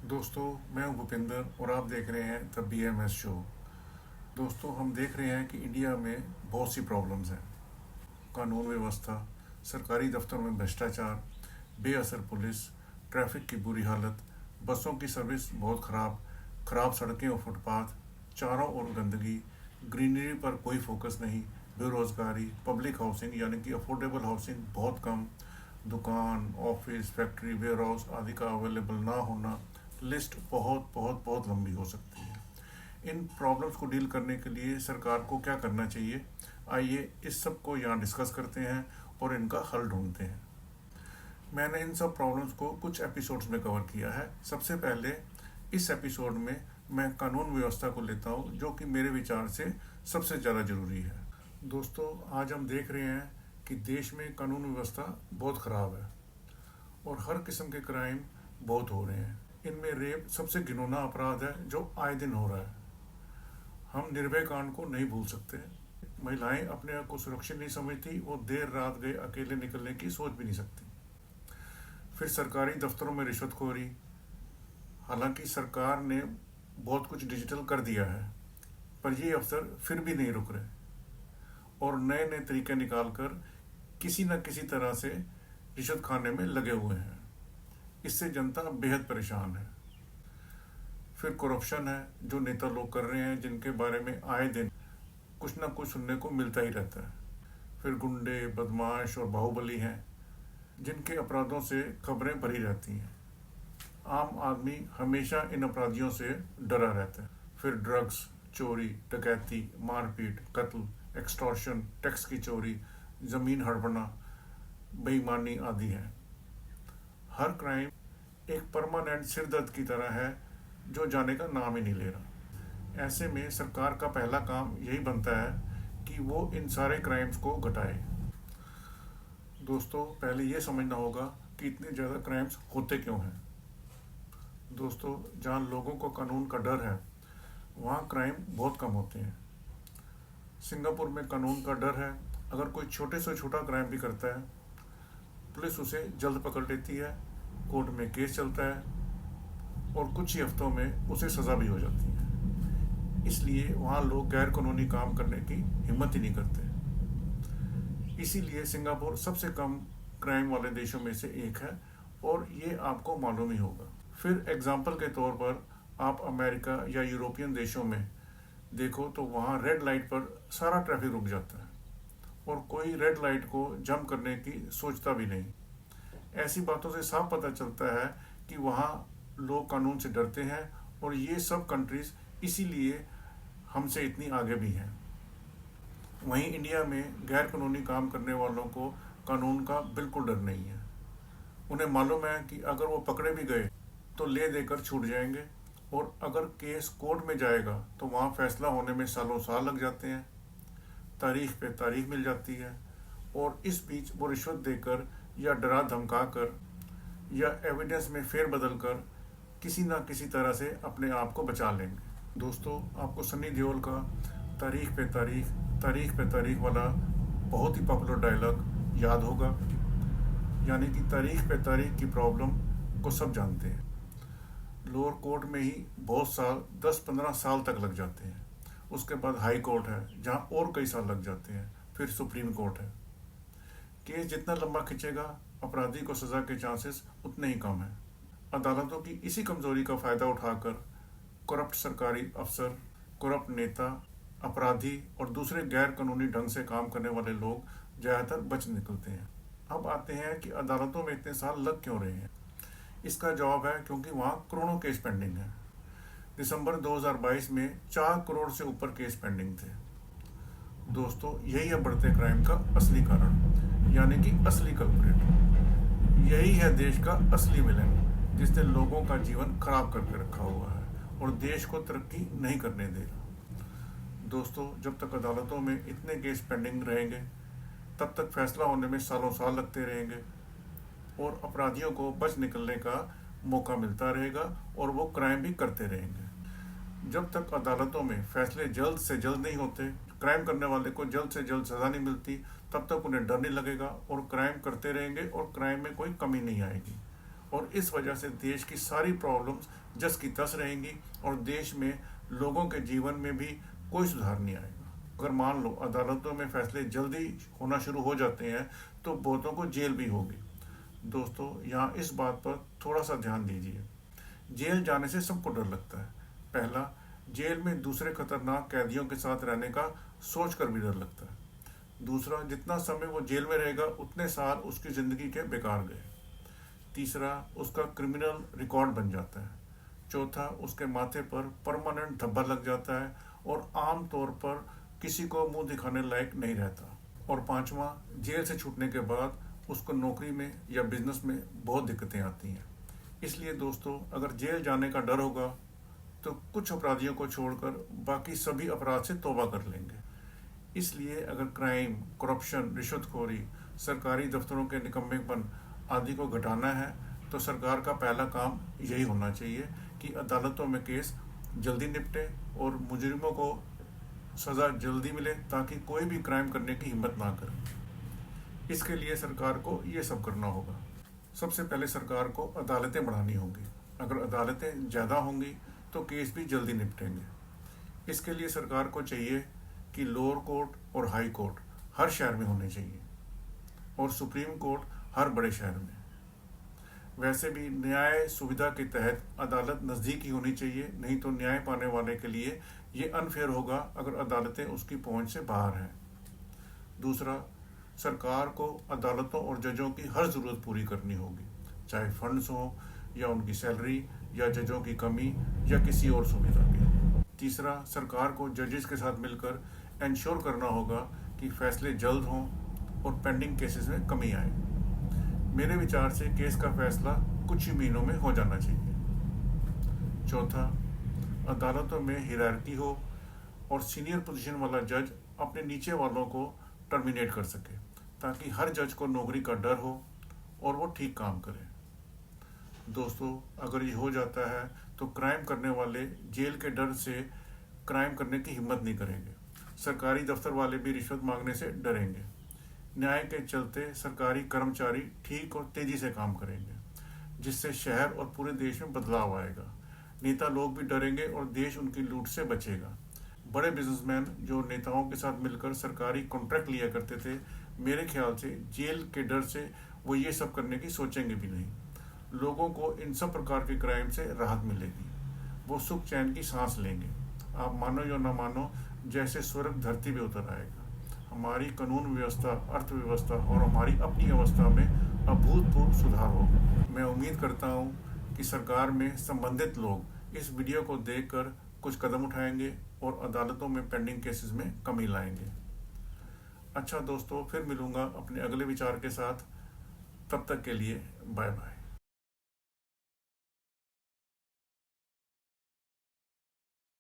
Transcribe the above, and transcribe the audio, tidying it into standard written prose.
दोस्तों, मैं हूं भूपिंदर और आप देख रहे हैं द BMS शो। दोस्तों, हम देख रहे हैं कि इंडिया में बहुत सी प्रॉब्लम्स हैं। कानून व्यवस्था, सरकारी दफ्तरों में भ्रष्टाचार, बेअसर पुलिस, ट्रैफिक की बुरी हालत, बसों की सर्विस बहुत ख़राब, ख़राब सड़कें और फुटपाथ, चारों ओर गंदगी, ग्रीनरी पर कोई फोकस नहीं, बेरोज़गारी, पब्लिक हाउसिंग यानी कि अफोर्डेबल हाउसिंग बहुत कम, दुकान, ऑफिस, फैक्ट्री, वेयर हाउस आदि का अवेलेबल ना होना। लिस्ट बहुत बहुत बहुत लंबी हो सकती है। इन प्रॉब्लम्स को डील करने के लिए सरकार को क्या करना चाहिए, आइए इस सब को यहाँ डिस्कस करते हैं और इनका हल ढूंढते हैं। मैंने इन सब प्रॉब्लम्स को कुछ एपिसोड्स में कवर किया है। सबसे पहले इस एपिसोड में मैं कानून व्यवस्था को लेता हूँ, जो कि मेरे विचार से सबसे ज़्यादा ज़रूरी है। दोस्तों, आज हम देख रहे हैं कि देश में कानून व्यवस्था बहुत ख़राब है और हर किस्म के क्राइम बहुत हो रहे हैं। इनमें रेप सबसे घिनौना अपराध है जो आए दिन हो रहा है। हम निर्भय कांड को नहीं भूल सकते। महिलाएं अपने आप को सुरक्षित नहीं समझती, वो देर रात गए अकेले निकलने की सोच भी नहीं सकती। फिर सरकारी दफ्तरों में रिश्वतखोरी। हालांकि सरकार ने बहुत कुछ डिजिटल कर दिया है, पर ये अफसर फिर भी नहीं रुक रहे और नए नए तरीके निकालकर किसी न किसी तरह से रिश्वत खाने में लगे हुए हैं। इससे जनता बेहद परेशान है। फिर करप्शन है, जो नेता लोग कर रहे हैं, जिनके बारे में आए दिन कुछ ना कुछ सुनने को मिलता ही रहता है। फिर गुंडे, बदमाश और बाहुबली हैं, जिनके अपराधों से खबरें भरी रहती हैं। आम आदमी हमेशा इन अपराधियों से डरा रहता है। फिर ड्रग्स, चोरी, डकैती, मारपीट, कत्ल, एक्सटॉर्शन, टैक्स की चोरी, ज़मीन हड़पना, बेईमानी आदि हैं। हर क्राइम एक परमानेंट सिरदर्द की तरह है जो जाने का नाम ही नहीं ले रहा। ऐसे में सरकार का पहला काम यही बनता है कि वो इन सारे क्राइम्स को घटाए। दोस्तों, पहले ये समझना होगा कि इतने ज़्यादा क्राइम्स होते क्यों हैं। दोस्तों, जहाँ लोगों को कानून का डर है, वहाँ क्राइम बहुत कम होते हैं। सिंगापुर में कानून का डर है। अगर कोई छोटे से छोटा क्राइम भी करता है, पुलिस उसे जल्द पकड़ लेती है, कोर्ट में केस चलता है और कुछ ही हफ्तों में उसे सज़ा भी हो जाती है। इसलिए वहाँ लोग गैर कानूनी काम करने की हिम्मत ही नहीं करते। इसीलिए सिंगापुर सबसे कम क्राइम वाले देशों में से एक है और ये आपको मालूम ही होगा। फिर एग्जाम्पल के तौर पर आप अमेरिका या यूरोपियन देशों में देखो तो वहाँ रेड लाइट पर सारा ट्रैफिक रुक जाता है और कोई रेड लाइट को जंप करने की सोचता भी नहीं। ऐसी बातों से साफ पता चलता है कि वहाँ लोग कानून से डरते हैं और ये सब कंट्रीज इसीलिए हमसे इतनी आगे भी हैं। वहीं इंडिया में गैर कानूनी काम करने वालों को कानून का बिल्कुल डर नहीं है। उन्हें मालूम है कि अगर वो पकड़े भी गए तो ले देकर छूट जाएंगे और अगर केस कोर्ट में जाएगा तो वहाँ फैसला होने में सालों साल लग जाते हैं, तारीख पे तारीख मिल जाती है और इस बीच वो रिश्वत देकर या डरा धमका कर या एविडेंस में फेरबदल कर किसी ना किसी तरह से अपने आप को बचा लेंगे। दोस्तों, आपको सनी देओल का तारीख पे तारीख वाला बहुत ही पॉपुलर डायलॉग याद होगा, यानी कि तारीख पे तारीख की प्रॉब्लम को सब जानते हैं। लोअर कोर्ट में ही बहुत साल, 10-15 साल तक लग जाते हैं। उसके बाद हाई कोर्ट है, जहाँ और कई साल लग जाते हैं। फिर सुप्रीम कोर्ट है। केस जितना लंबा खिंचेगा, अपराधी को सज़ा के चांसेस उतने ही कम हैं। अदालतों की इसी कमजोरी का फ़ायदा उठाकर करप्ट सरकारी अफसर, करप्ट नेता, अपराधी और दूसरे गैर कानूनी ढंग से काम करने वाले लोग ज़्यादातर बच निकलते हैं। अब आते हैं कि अदालतों में इतने साल लग क्यों रहे हैं। इसका जवाब है क्योंकि वहाँ करोड़ों केस पेंडिंग हैं। दिसंबर 2022 में 4 करोड़ से ऊपर केस पेंडिंग थे। दोस्तों, यही है बढ़ते क्राइम का असली कारण, यानी कि असली कल्प्रिट। यही है देश का असली विलेन, जिसने लोगों का जीवन खराब करके रखा हुआ है और देश को तरक्की नहीं करने दे रहा। दोस्तों, जब तक अदालतों में इतने केस पेंडिंग रहेंगे, तब तक फैसला होने में सालों साल लगते रहेंगे और अपराधियों को बच निकलने का मौका मिलता रहेगा और वो क्राइम भी करते रहेंगे। जब तक अदालतों में फैसले जल्द से जल्द नहीं होते, क्राइम करने वाले को जल्द से जल्द सज़ा नहीं मिलती, तब तक उन्हें डर नहीं लगेगा और क्राइम करते रहेंगे और क्राइम में कोई कमी नहीं आएगी और इस वजह से देश की सारी प्रॉब्लम्स जस की तस रहेंगी और देश में लोगों के जीवन में भी कोई सुधार नहीं आएगा। अगर मान लो अदालतों में फैसले जल्दी होना शुरू हो जाते हैं तो बहुतों को जेल भी होगी। दोस्तों, यहाँ इस बात पर थोड़ा सा ध्यान दीजिए। जेल जाने से सबको डर लगता है। पहला, जेल में दूसरे खतरनाक कैदियों के साथ रहने का सोच कर भी डर लगता है। दूसरा, जितना समय वो जेल में रहेगा उतने साल उसकी ज़िंदगी के बेकार गए। तीसरा, उसका क्रिमिनल रिकॉर्ड बन जाता है। चौथा, उसके माथे पर परमानेंट धब्बा लग जाता है और आम तौर पर किसी को मुंह दिखाने लायक नहीं रहता। और पांचवा, जेल से छूटने के बाद उसको नौकरी में या बिजनेस में बहुत दिक्कतें आती हैं। इसलिए दोस्तों, अगर जेल जाने का डर होगा तो कुछ अपराधियों को छोड़कर बाकी सभी अपराध से तौबा कर लेंगे। इसलिए अगर क्राइम, करप्शन, रिश्वतखोरी, सरकारी दफ्तरों के निकम्मेपन आदि को घटाना है तो सरकार का पहला काम यही होना चाहिए कि अदालतों में केस जल्दी निपटे और मुजरिमों को सज़ा जल्दी मिले ताकि कोई भी क्राइम करने की हिम्मत ना करे। इसके लिए सरकार को ये सब करना होगा। सबसे पहले सरकार को अदालतें बढ़ानी होंगी। अगर अदालतें ज़्यादा होंगी तो केस भी जल्दी निपटेंगे। इसके लिए सरकार को चाहिए कि लोअर कोर्ट और हाई कोर्ट हर शहर में होने चाहिए और सुप्रीम कोर्ट हर बड़े शहर में। वैसे भी न्याय सुविधा के तहत अदालत नज़दीक ही होनी चाहिए, नहीं तो न्याय पाने वाले के लिए ये अनफेयर होगा अगर अदालतें उसकी पहुंच से बाहर हैं। दूसरा, सरकार को अदालतों और जजों की हर ज़रूरत पूरी करनी होगी, चाहे फंड्स हो या उनकी सैलरी या जजों की कमी या किसी और सुविधा की। तीसरा, सरकार को जजेस के साथ मिलकर इंश्योर करना होगा कि फैसले जल्द हों और पेंडिंग केसेस में कमी आए। मेरे विचार से केस का फैसला कुछ ही महीनों में हो जाना चाहिए। चौथा, अदालतों में हिरार्की हो और सीनियर पोजीशन वाला जज अपने नीचे वालों को टर्मिनेट कर सके ताकि हर जज को नौकरी का डर हो और वो ठीक काम करे। दोस्तों, अगर ये हो जाता है तो क्राइम करने वाले जेल के डर से क्राइम करने की हिम्मत नहीं करेंगे। सरकारी दफ्तर वाले भी रिश्वत मांगने से डरेंगे। न्याय के चलते सरकारी कर्मचारी ठीक और तेजी से काम करेंगे, जिससे शहर और पूरे देश में बदलाव आएगा। नेता लोग भी डरेंगे और देश उनकी लूट से बचेगा। बड़े बिजनेसमैन जो नेताओं के साथ मिलकर सरकारी कॉन्ट्रैक्ट लिया करते थे, मेरे ख्याल से जेल के डर से वो ये सब करने की सोचेंगे भी नहीं। लोगों को इन सब प्रकार के क्राइम से राहत मिलेगी, वो सुख चैन की सांस लेंगे। आप मानो या ना मानो, जैसे स्वर्ग धरती पे उतर आएगा। हमारी कानून व्यवस्था, अर्थव्यवस्था और हमारी अपनी अवस्था में अभूतपूर्व सुधार होगा। मैं उम्मीद करता हूँ कि सरकार में संबंधित लोग इस वीडियो को देखकर कुछ कदम उठाएंगे और अदालतों में पेंडिंग केसेस में कमी लाएंगे। अच्छा दोस्तों, फिर मिलूंगा अपने अगले विचार के साथ। तब तक के लिए बाय बाय।